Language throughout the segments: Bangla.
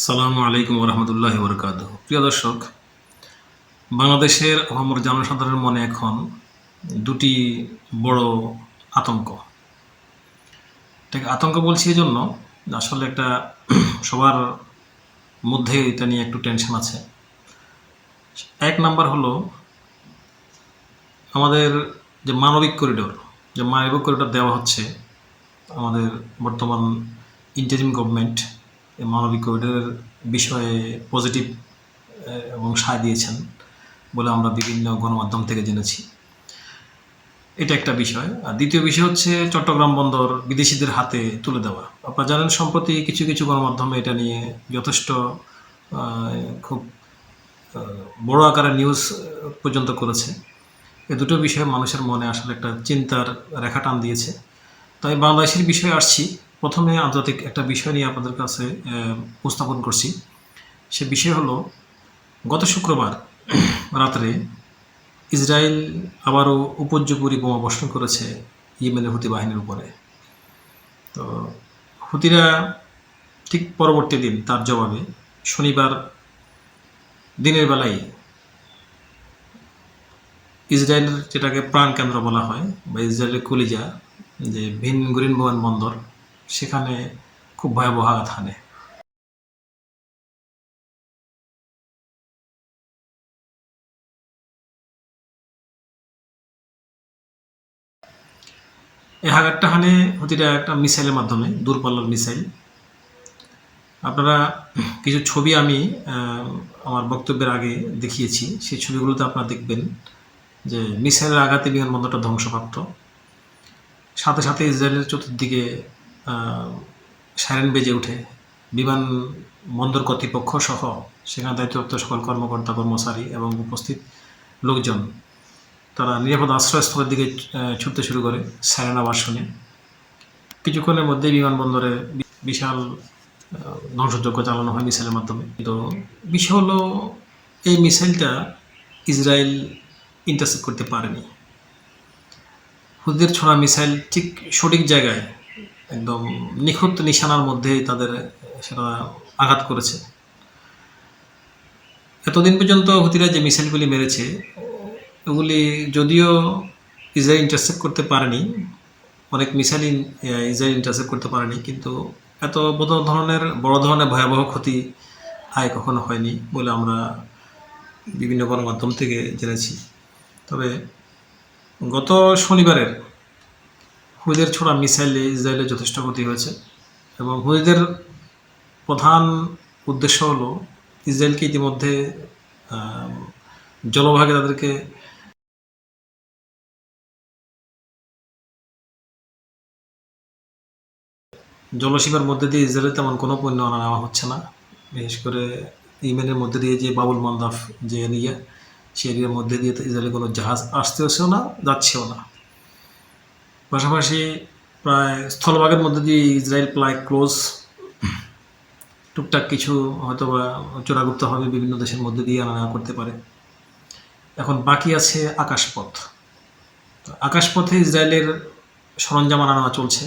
সালামু আলাইকুম রহমতুল্লাহি বরকাতুহ। প্রিয় দর্শক, বাংলাদেশের আপামর জনসাধারণের মনে এখন দুটি বড় আতঙ্ক। এটাকে আতঙ্ক বলছি এই জন্য আসলে একটা সবার মধ্যে এটা নিয়ে একটু টেনশন আছে। এক নাম্বার হলো আমাদের যে মানবিক করিডোর দেওয়া হচ্ছে আমাদের বর্তমান ইন্টারিম গভর্নমেন্ট এই মানবিক করিডোরের বিষয়ে পজিটিভ এবং সায় দিয়েছেন বলে আমরা বিভিন্ন গণমাধ্যম থেকে জেনেছি। এটা একটা বিষয়। আর দ্বিতীয় বিষয় হচ্ছে চট্টগ্রাম বন্দর বিদেশিদের হাতে তুলে দেওয়া। আপনারা জানেন সম্প্রতি কিছু কিছু গণমাধ্যমে এটা নিয়ে যথেষ্ট খুব বড় আকারে নিউজ পর্যন্ত করেছে। এই দুটো বিষয়ে মানুষের মনে আসলে একটা চিন্তার রেখা টান দিয়েছে। তাই বাংলাদেশের বিষয়ে আসছি। প্রথমে আন্তর্জাতিক একটা বিষয় নিয়ে আপনাদের কাছে উপস্থাপন করছি। সে বিষয় হলো গত শুক্রবার রাত্রে ইসরায়েল আবারও উপর্যুপরি বোমা বর্ষণ করেছে ইয়েমেনের হুতি বাহিনীর উপরে। তো হুতিরা ঠিক পরবর্তী দিন তার জবাবে শনিবার দিনের বেলায় ইসরায়েলের যেটাকে প্রাণকেন্দ্র বলা হয় বা ইসরায়েলের কলিজা যে বেন গুরিয়ন বিমানবন্দর সেখানে খুব ভয়াবহ আঘাত হানে। এই আঘাতটা হানে হুতিরা একটা মিসাইলের মাধ্যমে, দূরপাল্লার মিসাইল। আপনারা কিছু ছবি আমি আমার বক্তব্যের আগে দেখিয়েছি। সেই ছবিগুলোতে আপনারা দেখবেন যে মিসাইলের আঘাতে বিমানবন্দরটা ধ্বংসপ্রাপ্ত। সাথে সাথে ইসরায়েলের চতুর্দিকে সাইরেন বেজে ওঠে। বিমানবন্দর কর্তৃপক্ষ সহ সেখানে দায়িত্বপ্রাপ্ত সকল কর্মকর্তা কর্মচারী এবং উপস্থিত লোকজন তারা নিরাপদ আশ্রয়স্থলের দিকে ছুটতে শুরু করে সাইরেন আওয়াজ শুনে। কিছুক্ষণের মধ্যেই বিমানবন্দরে বিশাল ধ্বংসযজ্ঞ চালানো হয় মিসাইলের মাধ্যমে। তো বিষয় হলো এই মিসাইলটা ইসরায়েল ইন্টারসেপ্ট করতে পারেনি। হুতিদের ছোড়া মিসাইল ঠিক সঠিক জায়গায় একদম নিখুঁত নিশানার মধ্যে তাদের সেটা আঘাত করেছে। এতদিন পর্যন্ত হুতিরা যে মিসাইলগুলি মেরেছে ওগুলি যদিও ইসরায়েল ইন্টারসেপ্ট করতে পারেনি, অনেক মিসাইল ইসরায়েল ইন্টারসেপ্ট করতে পারেনি, কিন্তু এত বড় ধরনের ভয়াবহ ক্ষতি আয় কখনো হয়নি বলে আমরা বিভিন্ন গণমাধ্যম থেকে জেনেছি। তবে গত শনিবারের হুতিদের ছোড়া মিসাইলে ইসরায়েলের যথেষ্ট ক্ষতি হয়েছে এবং হুতিদের প্রধান উদ্দেশ্য হলো ইসরায়েলকে ইতিমধ্যে জলভাগে তাদেরকে জলসীমার মধ্যে দিয়ে ইসরায়েলে তেমন কোনো পণ্য আনা নেওয়া হচ্ছে না। বিশেষ করে ইয়েমেনের মধ্যে দিয়ে যে বাবুল মান্দাব যে এরিয়া, সেই এরিয়ার মধ্যে দিয়ে ইসরায়েলের কোনো জাহাজ আসতেছেও না, যাচ্ছেও না। পাশাপাশি প্রায় স্থলভাগের মধ্যে দিয়ে ইসরায়েল প্রায় ক্লোজ। টুকটাক কিছু হয়তো বা চোরাগুপ্তভাবে বিভিন্ন দেশের মধ্যে দিয়ে আনা নেওয়া করতে পারে। এখন বাকি আছে আকাশপথ। আকাশপথে ইসরায়েলের সরঞ্জাম আনা নেওয়া চলছে।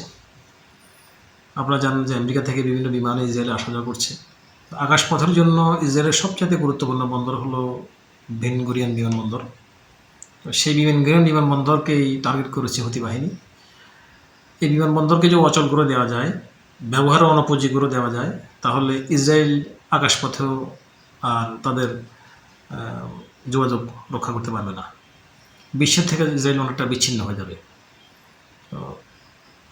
আপনারা জানেন যে আমেরিকা থেকে বিভিন্ন বিমানে ইসরায়েলে আসা যাওয়া করছে। আকাশপথের জন্য ইসরায়েলের সবচেয়ে গুরুত্বপূর্ণ বন্দর হলো বেন গুরিয়ন বিমানবন্দর। সেই বেন গুরিয়ন বিমানবন্দরকেই টার্গেট করেছে হুতি বাহিনী। এই বিমানবন্দরকে যদি অচল করে দেওয়া যায়, ব্যবহার অনুপযোগী করে দেওয়া যায়, তাহলে ইসরায়েল আকাশপথেও আর তাদের যোগাযোগ রক্ষা করতে পারবে না। বিশ্বের থেকে ইসরায়েল অনেকটা বিচ্ছিন্ন হয়ে যাবে। তো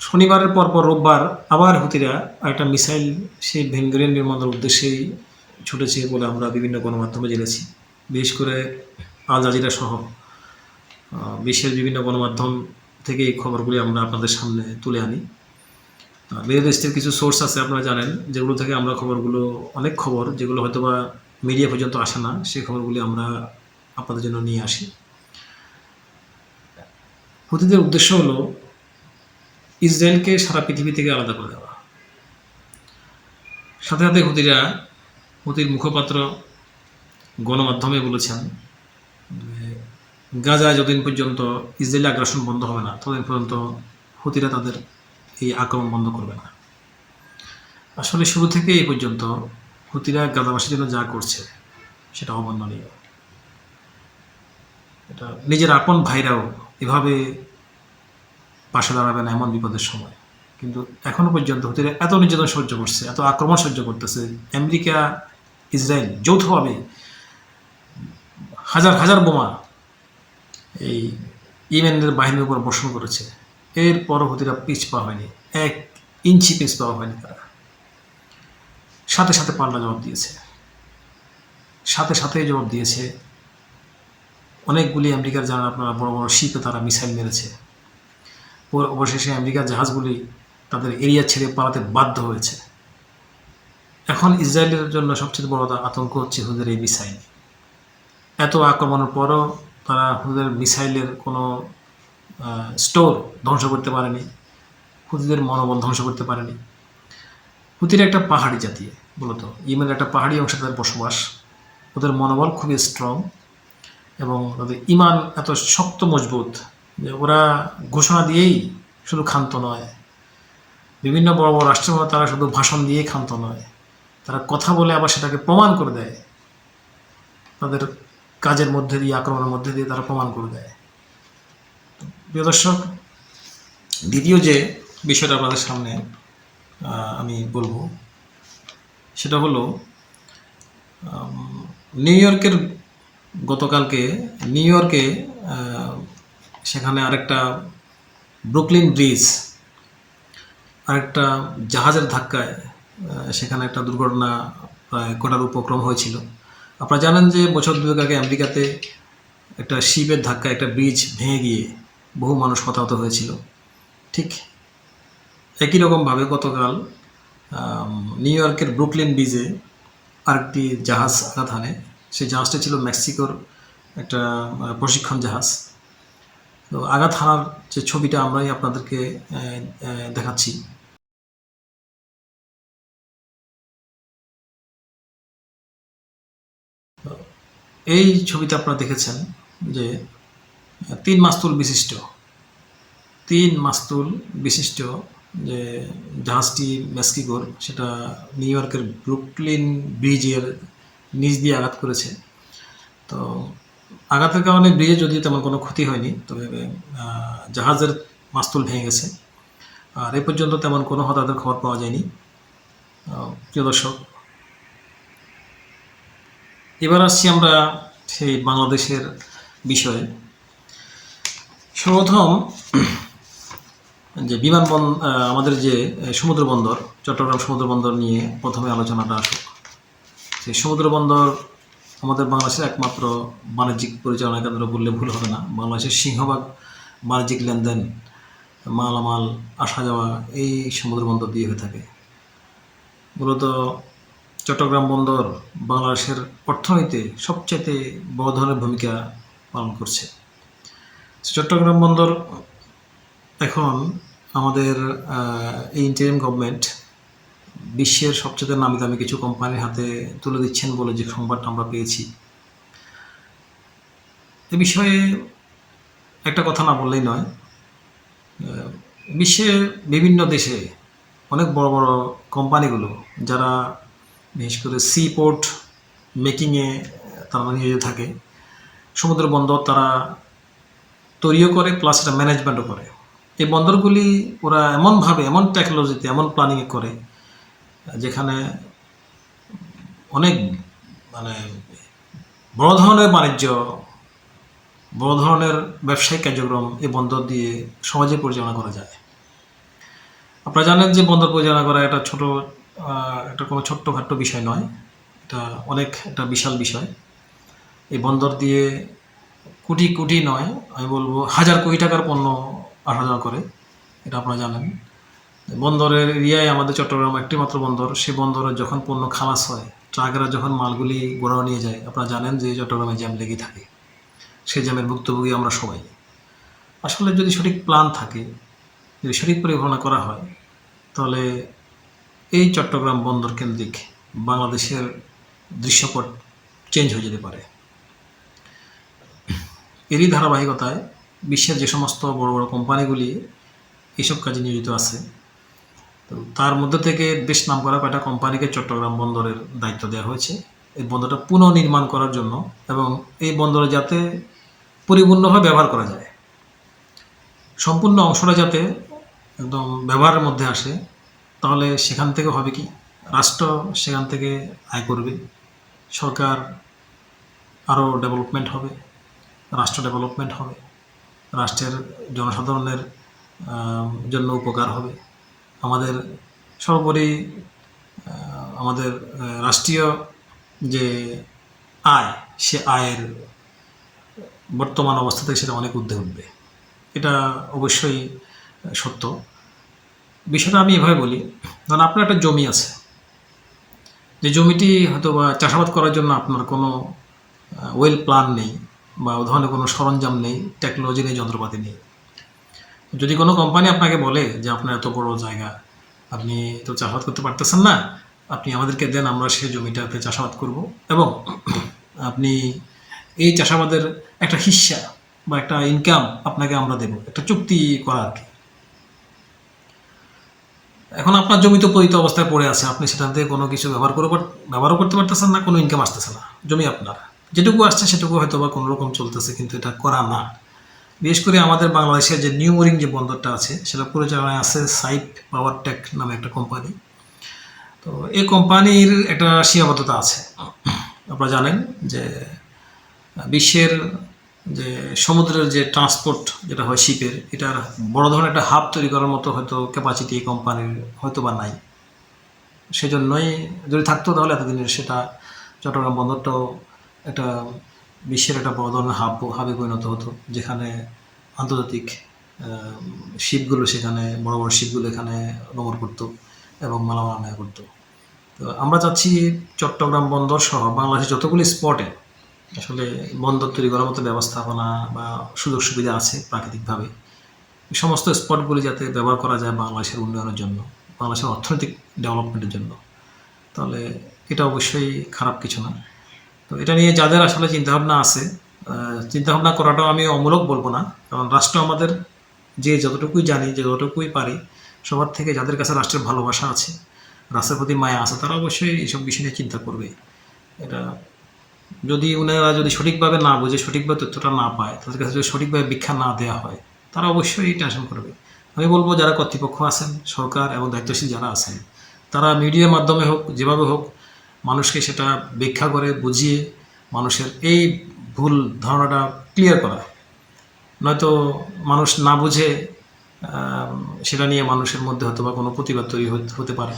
শনিবারের পরপর রোববার আবার হুতিরা একটা মিসাইল সেই বেন গুরিয়ন বিমানবন্দরের উদ্দেশ্যেই ছুটেছে বলে আমরা বিভিন্ন গণমাধ্যমে জেনেছি। বিশেষ করে আল জাজিরা সহ বিশ্বের বিভিন্ন গণমাধ্যম থেকে এই খবরগুলি আমরা আপনাদের সামনে তুলে আনি। মিডল ইস্টের কিছু সোর্স আছে আপনারা জানেন, যেগুলো থেকে আমরা অনেক খবর যেগুলো হয়তো বা মিডিয়া পর্যন্ত আসে না, সেই খবরগুলি আমরা আপনাদের জন্য নিয়ে আসি। হুতিদের উদ্দেশ্য হলো ইসরায়েলকে সারা পৃথিবী থেকে আলাদা করে দেওয়া। সাথে সাথে হুতির মুখপাত্র গণমাধ্যমে বলেছেন গাজায় যতদিন পর্যন্ত ইসরায়েলি আগ্রাসন বন্ধ হবে না ততদিন পর্যন্ত হুতিরা তাদের এই আক্রমণ বন্ধ করবে না। আসলে শুরু থেকে এই পর্যন্ত হুতিরা গাজাবাসীর জন্য যা করছে সেটা অবর্ণনীয়। এটা নিজের আপন ভাইরাও এভাবে পাশে দাঁড়াবে না এমন বিপদের সময়। কিন্তু এখনো পর্যন্ত হুতিরা এত নির্যাতন সহ্য করছে, এত আক্রমণ সহ্য করতেছে, আমেরিকা ইসরায়েল যৌথভাবে হাজার হাজার বোমা এই ইয়েমেনের বাহিনীর উপর বর্ষণ করেছে। এরপর হুতিরা পিছ পা হয়নি, 1 ইঞ্চি পিছ পাওয়া হয়নি। তারা সাথে সাথে পাল্টা জবাব দিয়েছে, সাথে সাথে জবাব দিয়েছে। অনেকগুলি আমেরিকার জানা আপনারা বড় বড় শিপে তারা মিসাইল মেরেছে। অবশেষে আমেরিকার জাহাজগুলি তাদের এরিয়া ছেড়ে পালাতে বাধ্য হয়েছে। এখন ইসরায়েলের জন্য সবচেয়ে বড় আতঙ্ক হচ্ছে হুদের এই মিসাইল। এত আক্রমণের পরও তারা হুদের মিসাইলের কোনো স্টোর ধ্বংস করতে পারেনি, হুতিদের মনোবল ধ্বংস করতে পারেনি। হুতির একটা পাহাড়ি জাতি, মূলত ইয়েমেনের একটা পাহাড়ি অংশে তাদের বসবাস। ওদের মনোবল খুবই স্ট্রং এবং তাদের ইমান এত শক্ত মজবুত যে ওরা ঘোষণা দিয়েই শুধু ক্ষান্ত নয়, বিভিন্ন বড় বড় রাষ্ট্রের তারা শুধু ভাষণ দিয়েই ক্ষান্ত নয়, তারা কথা বলে আবার সেটাকে প্রমাণ করে দেয়। তাদের কাজের মধ্যে দিয়ে, আক্রমণের মধ্যে দিয়ে তারা প্রমাণ করে দেয়। প্রিয় দর্শক, দ্বিতীয় যে বিষয়টা আপনাদের সামনে আমি বলবো সেটা হলো নিউ ইয়র্কের গতকালকে নিউ ইয়র্কে সেখানে আরেকটা ব্রুকলিন ব্রিজ আরেকটা জাহাজের ধাক্কায় সেখানে একটা দুর্ঘটনা প্রায় ঘটার উপক্রম হয়েছিল। আপনারা জানেন যে বছর 2 আগে আমেরিকাতে একটা শিপের ধাক্কায় একটা ব্রিজ ভেঙে গিয়ে বহু মানুষ হতাহত হয়েছিল। ঠিক একই রকমভাবে গতকাল নিউ ইয়র্কের ব্রুকলিন ব্রিজে আরেকটি জাহাজ আঘাত হানে। সেই জাহাজটা ছিল মেক্সিকোর একটা প্রশিক্ষণ জাহাজ। তো আঘাত হানার যে ছবিটা আমরাই আপনাদেরকে দেখাচ্ছি। এই ছবিতে আপনারা দেখেছেন যে 3 মাস্তুল বিশিষ্ট যে জাহাজটি মেক্সিকোর, সেটা নিউ ইয়র্কের ব্রুকলিন ব্রিজের নিচ দিয়ে আঘাত করেছে। তো আঘাতের কারণে ব্রিজে যদিও তেমন কোনো ক্ষতি হয়নি, তবে জাহাজের মাস্তুল ভেঙে গেছে। আর এ পর্যন্ত তেমন কোনো হতাহতের খবর পাওয়া যায়নি। প্রিয় দর্শক, এবার আসছি আমরা সেই বাংলাদেশের বিষয়ে। সর্বপ্রথম যে আমাদের যে সমুদ্র বন্দর, চট্টগ্রাম সমুদ্র বন্দর নিয়ে প্রথমে আলোচনাটা আসুক। সেই সমুদ্র বন্দর আমাদের বাংলাদেশের একমাত্র বাণিজ্যিক পরিচালনা কেন্দ্র বললে ভুল হবে না। বাংলাদেশের সিংহভাগ বাণিজ্যিক লেনদেন, মালামাল আসা যাওয়া এই সমুদ্র বন্দর দিয়ে হয়ে থাকে। মূলত চট্টগ্রাম বন্দর বাংলাদেশের অর্থনীতিতে সবচেয়ে বড় ধরনের ভূমিকা পালন করছে। চট্টগ্রাম বন্দর এখন আমাদের এই ইন্টারিম গভর্নমেন্ট বিশ্বের সবচেয়ে নামি দামি কিছু কোম্পানির হাতে তুলে দিচ্ছেন বলে যে সংবাদটা আমরা পেয়েছি, এ বিষয়ে একটা কথা না বললেই নয়। বিশ্বের বিভিন্ন দেশে অনেক বড় বড় কোম্পানিগুলো যারা বিশেষ করে সি পোর্ট মেকিংয়ে তারা নিয়োজিত থাকে, সমুদ্র বন্দর তারা তৈরিও করে, প্লাস এটা ম্যানেজমেন্টও করে। এই বন্দরগুলি ওরা এমনভাবে, এমন টেকনোলজিতে, এমন প্ল্যানিংয়ে করে যেখানে অনেক বড় ধরনের বাণিজ্য, বড় ধরনের ব্যবসায়িক কার্যক্রম এই বন্দর দিয়ে সহজে পরিচালনা করা যায়। আপনারা জানেন যে বন্দর পরিচালনা করা একটা কোনো ছোট্টখাট্ট বিষয় নয়, এটা অনেক একটা বিশাল বিষয়। এই বন্দর দিয়ে কোটি কোটি নয়, আমি বলবো হাজার কোটি টাকার পণ্য আসা যাওয়া করে, এটা আপনারা জানেন। বন্দরের এরিয়ায় আমাদের চট্টগ্রাম একটি মাত্র বন্দর। সে বন্দরে যখন পণ্য খালাস হয়, ট্রাকেরা যখন মালগুলি গোড়াও নিয়ে যায়, আপনারা জানেন যে চট্টগ্রামে জ্যাম লেগে থাকে। সেই জ্যামের ভুক্তভোগী আমরা সবাই। আসলে যদি সঠিক প্ল্যান থাকে, যদি সঠিক পরিকল্পনা করা হয়, তাহলে এই চট্টগ্রাম বন্দর কেন্দ্রিক বাংলাদেশের দৃশ্যপট চেঞ্জ হয়ে যেতে পারে। এরই ধারাবাহিকতায় বিশ্বের যে সমস্ত বড় বড় কোম্পানিগুলি এসব কাজে নিয়োজিত আছে, তো তার মধ্যে থেকে বেশ নামকরা কয়েকটা কোম্পানিকে চট্টগ্রাম বন্দরের দায়িত্ব দেওয়া হয়েছে এই বন্দরটা পুনর্নির্মাণ করার জন্য, এবং এই বন্দরে যাতে পরিপূর্ণভাবে ব্যবহার করা যায়, সম্পূর্ণ অংশটা যাতে একদম ব্যবহারের মধ্যে আসে। তাহলে সেখান থেকে হবে কি, রাষ্ট্র সেখান থেকে আয় করবে, সরকার আরও ডেভেলপমেন্ট হবে, রাষ্ট্র ডেভেলপমেন্ট হবে, রাষ্ট্রের জনসাধারণের জন্য উপকার হবে। আমাদের সর্বোপরি আমাদের রাষ্ট্রীয় যে আয়, সে আয়ের বর্তমান অবস্থা থেকে সেটা অনেক ঊর্ধ্বে উঠবে। এটা অবশ্যই সত্য। বিষয়টা আমি এভাবে বলি, ধরুন আপনার একটা জমি আছে, যে জমিটি হয়তো বা চাষাবাদ করার জন্য আপনার কোনো ওয়েল প্ল্যান নেই, বা ও ধরনের কোনো সরঞ্জাম নেই, টেকনোলজি নেই, যন্ত্রপাতি নেই। যদি কোনো কোম্পানি আপনাকে বলে যে আপনার এত বড় জায়গা, আপনি তো চাষাবাদ করতে পারতেছেন না, আপনি আমাদেরকে দেন, আমরা সেই জমিটাতে চাষাবাদ করব, এবং আপনি এই চাষাবাদের একটা হিস্সা বা একটা ইনকাম আপনাকে আমরা দেব, একটা চুক্তি করা আর কি। এখন আপনার জমি তো পতিত অবস্থায় পড়ে আছে, আপনি সেখান থেকে কোনো কিছু ব্যবহারও করতে পারতেছেন না, কোনো ইনকাম আসতেছে না, জমি আপনার যেটুকু আসছে সেটুকু হয়তো বা কোনো রকম চলতেছে, কিন্তু এটা করা না। বিশেষ করে আমাদের বাংলাদেশের যে নিউ মোরিং যে বন্দরটা আছে, সেটা পরিচালনায় আছে সাইপ পাওয়ার টেক নামে একটা কোম্পানি। তো এই কোম্পানির একটা সীমাবদ্ধতা আছে। আপনারা জানেন যে বিশ্বের যে সমুদ্রের যে ট্রান্সপোর্ট যেটা হয় শিপের, এটার বড় ধরনের একটা হাব তৈরি করার মতো হয়তো ক্যাপাসিটি এই কোম্পানির হয়তো বা নাই। সেজন্যই যদি থাকতো তাহলে এতদিনের সেটা চট্টগ্রাম বন্দরটাও একটা বিশ্বের একটা বড় ধরনের হাবে পরিণত হতো, যেখানে আন্তর্জাতিক শিপগুলো, সেখানে বড় বড় শিপগুলো এখানে নোঙর করতো এবং মালামাল আনা করতো। তো আমরা চাচ্ছি চট্টগ্রাম বন্দর সহ বাংলাদেশের যতগুলি স্পটে আসলে বন্দর তৈরি করার মতো ব্যবস্থাপনা বা সুযোগ সুবিধা আছে প্রাকৃতিকভাবে, এই সমস্ত স্পটগুলি যাতে ব্যবহার করা যায় বাংলাদেশের উন্নয়নের জন্য, বাংলাদেশের অর্থনৈতিক ডেভেলপমেন্টের জন্য, তাহলে এটা অবশ্যই খারাপ কিছু না। তো এটা নিয়ে যাদের আসলে চিন্তাভাবনা আছে, চিন্তাভাবনা করাটাও আমি অমূলক বলবো না, কারণ রাষ্ট্র আমাদের যে যতটুকুই জানি, যে যতটুকুই পারি, সবার থেকে যাদের কাছে রাষ্ট্রের ভালোবাসা আছে, রাষ্ট্রের প্রতি মায়া আছে, তারা অবশ্যই এইসব বিষয় নিয়ে চিন্তা করবে। এটা যদি ওনারা যদি সঠিকভাবে না বুঝে, সঠিকভাবে তথ্যটা না পায়, তাদের কাছে যদি সঠিকভাবে ব্যাখ্যা না দেওয়া হয়, তারা অবশ্যই টেনশন করবে। আমি বলবো যারা কর্তৃপক্ষ আছেন, সরকার এবং দায়িত্বশীল যারা আছেন, তারা মিডিয়ার মাধ্যমে হোক, যেভাবে হোক, মানুষকে সেটা ব্যাখ্যা করে বুঝিয়ে মানুষের এই ভুল ধারণাটা ক্লিয়ার করা। নয়তো মানুষ না বুঝে সেটা নিয়ে মানুষের মধ্যে হয়তো বা কোনো প্রতিবাদ তৈরি হতে পারে,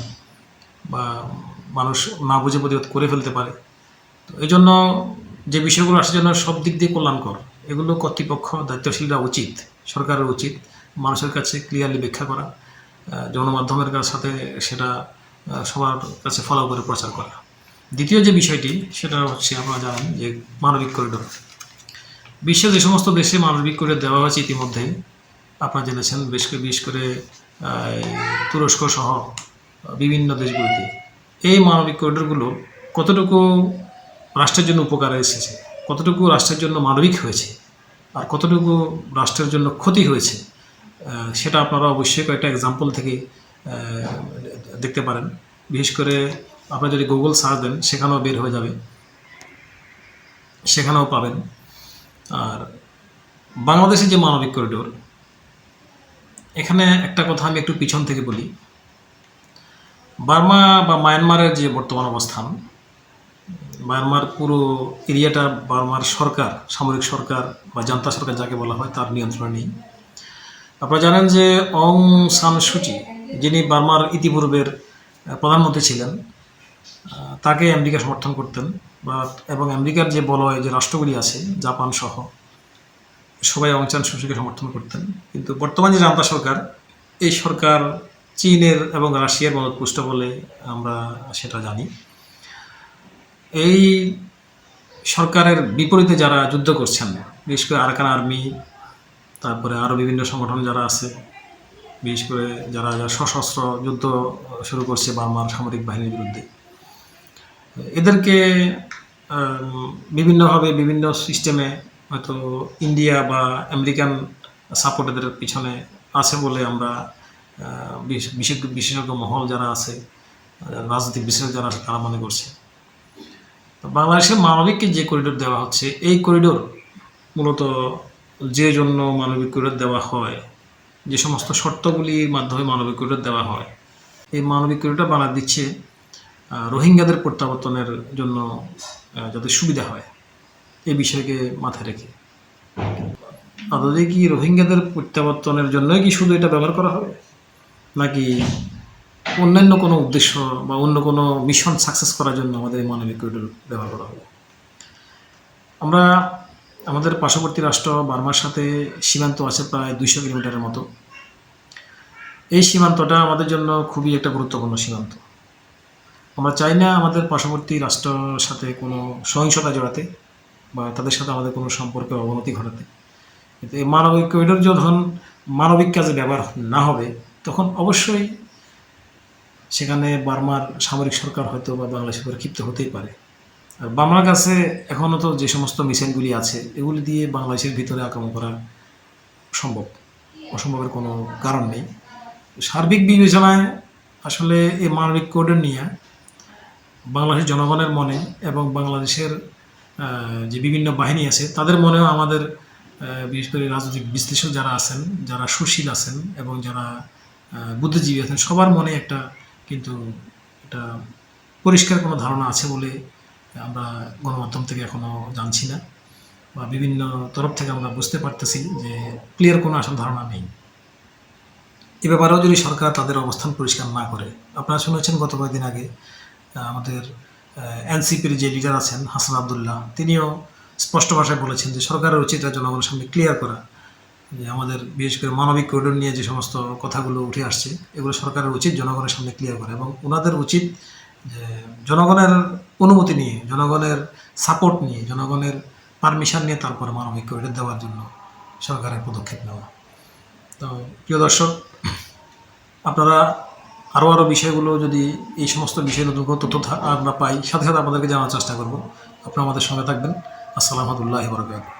বা মানুষ না বুঝে প্রতিবাদ করে ফেলতে পারে। তো এই জন্য যে বিষয়গুলো আসার জন্য সব দিক দিয়ে কল্যাণকর, এগুলো কর্তৃপক্ষ দায়িত্বশীলরা উচিত, সরকারের উচিত মানুষের কাছে ক্লিয়ারলি ব্যাখ্যা করা, গণমাধ্যমের সাথে সেটা সবার কাছে ফলো করে প্রচার করা। দ্বিতীয় যে বিষয়টি, সেটা হচ্ছে আপনারা জানেন যে মানবিক করিডোর। বিশ্বের যে সমস্ত দেশে মানবিক করিডোর দেওয়া হয়েছে ইতিমধ্যেই, আপনারা জেনেছেন, বিশেষ করে তুরস্ক সহ বিভিন্ন দেশগুলিতে এই মানবিক করিডোরগুলো কতটুকু রাষ্ট্রের জন্য উপকারে এসেছে, কতটুকু রাষ্ট্রের জন্য মানবিক হয়েছে, আর কতটুকু রাষ্ট্রের জন্য ক্ষতি হয়েছে, সেটা আপনারা অবশ্যই কয়েকটা এক্সাম্পল থেকে দেখতে পারেন। বিশেষ করে আপনারা যদি গুগল সার্চ দেন, সেখানেও বের হয়ে যাবে, সেখানেও পাবেন। আর বাংলাদেশের যে মানবিক করিডোর, এখানে একটা কথা আমি একটু পিছন থেকে বলি। বার্মা বা মায়ানমারের যে বর্তমান অবস্থান, মায়ানমার পুরো এরিয়াটা বার্মার সরকার, সামরিক সরকার বা জান্তা সরকার যাকে বলা হয়, তার নিয়ন্ত্রণে নেই। আপনারা জানেন যে অং সান সুচি, যিনি বার্মার ইতিপূর্বের প্রধানমন্ত্রী ছিলেন, তাকে আমেরিকা সমর্থন করতেন, এবং আমেরিকার যে বলয় যে রাষ্ট্রগুলি আছে, জাপান সহ, সবাই অং সান সুচিকে সমর্থন করতেন। কিন্তু বর্তমান যে জান্তা সরকার, এই সরকার চীনের এবং রাশিয়ার মদতপুষ্ট বলে আমরা সেটা জানি। এই সরকারের বিপরীতে যারা যুদ্ধ করছেন, বিশেষ করে আরাকান আর্মি, তারপরে আরও বিভিন্ন সংগঠন যারা আছে, বিশেষ করে যারা সশস্ত্র যুদ্ধ শুরু করছে বার্মার সামরিক বাহিনীর বিরুদ্ধে, এদেরকে বিভিন্নভাবে বিভিন্ন সিস্টেমে হয়তো ইন্ডিয়া বা আমেরিকান সাপোর্ট এদের পিছনে আছে বলে আমরা বিশেষজ্ঞ মহল যারা আছে, রাজনৈতিক বিশ্লেষক যারা আছে, তারা মনে করছে। তো বাংলাদেশের মানবিককে যে করিডোর দেওয়া হচ্ছে, এই করিডোর মূলত যে জন্য মানবিক করিডোর দেওয়া হয়, যে সমস্ত শর্তগুলির মাধ্যমে মানবিক করিডোর দেওয়া হয়, এই মানবিক করিডোরটা বানা দিচ্ছে রোহিঙ্গাদের প্রত্যাবর্তনের জন্য যাতে সুবিধা হয়, এই বিষয়কে মাথায় রেখে। আদতে কি রোহিঙ্গাদের প্রত্যাবর্তনের জন্যই কি শুধু এটা ব্যবহার করা হবে, নাকি অন্যান্য কোনো উদ্দেশ্য বা অন্য কোনো মিশন সাকসেস করার জন্য আমাদের এই মানবিক করিডোর ব্যবহার করা হবে? আমরা আমাদের পার্শ্ববর্তী রাষ্ট্র বার্মার সাথে সীমান্ত আছে প্রায় 200 কিলোমিটারের মতো। এই সীমান্তটা আমাদের জন্য খুবই একটা গুরুত্বপূর্ণ সীমান্ত। আমরা চাই না আমাদের পার্শ্ববর্তী রাষ্ট্রের সাথে কোনো সহিংসতা জড়াতে বা তাদের সাথে আমাদের কোনো সম্পর্কে অবনতি ঘটাতে। কিন্তু এই মানবিক করিডোর যখন মানবিক কাজে ব্যবহার না হবে, তখন অবশ্যই সেখানে বার্মার সামরিক সরকার হয়তো বা বাংলাদেশের উপর ক্ষিপ্ত হতেই পারে। আর বার্মার কাছে এখনও তো যে সমস্ত মিসাইলগুলি আছে, এগুলি দিয়ে বাংলাদেশের ভিতরে আক্রমণ করা সম্ভব, অসম্ভবের কোনো কারণ নেই। সার্বিক বিবেচনায় আসলে এই মানবিক করিডোর নিয়ে বাংলাদেশের জনগণের মনে এবং বাংলাদেশের যে বিভিন্ন বাহিনী আছে তাদের মনেও আমাদের বিশেষ করে রাজনৈতিক বিশ্লেষক যারা আছেন, যারা সুশীল আছেন এবং যারা বুদ্ধিজীবী আছেন, সবার মনে একটা কিন্তু এটা পরিষ্কার কোনো ধারণা আছে বলে আমরা গণমাধ্যম থেকে এখনও জানছি না, বা বিভিন্ন তরফ থেকে আমরা বুঝতে পারতেছি যে ক্লিয়ার কোনো আসল ধারণা নেই। এ ব্যাপারেও যদি সরকার তাদের অবস্থান পরিষ্কার না করে, আপনারা শুনেছেন গত কয়েকদিন আগে আমাদের এনসিপির যে লিডার আছেন হাসান আবদুল্লাহ, তিনিও স্পষ্ট ভাষায় বলেছেন যে সরকারের উচিত জনগণের সামনে ক্লিয়ার করা যে আমাদের বিশেষ করে মানবিক করিডোর নিয়ে যে সমস্ত কথাগুলো উঠে আসছে, এগুলো সরকারের উচিত জনগণের সামনে ক্লিয়ার করা, এবং ওনাদের উচিত যে জনগণের অনুমতি নিয়ে, জনগণের সাপোর্ট নিয়ে, জনগণের পারমিশন নিয়ে তারপরে মানবিক করিডোর দেওয়ার জন্য সরকারের পদক্ষেপ নেওয়া। তো প্রিয় দর্শক, আপনারা আরও বিষয়গুলো যদি এই সমস্ত বিষয়ে নতুন কোনো তথ্য আমরা পাই, সাথে সাথে আপনাদেরকে জানার চেষ্টা করব। আপনারা আমাদের সঙ্গে থাকবেন। আসসালামু আলাইকুম ওয়া রাহমাতুল্লাহি ওয়া বারাকাতুহু।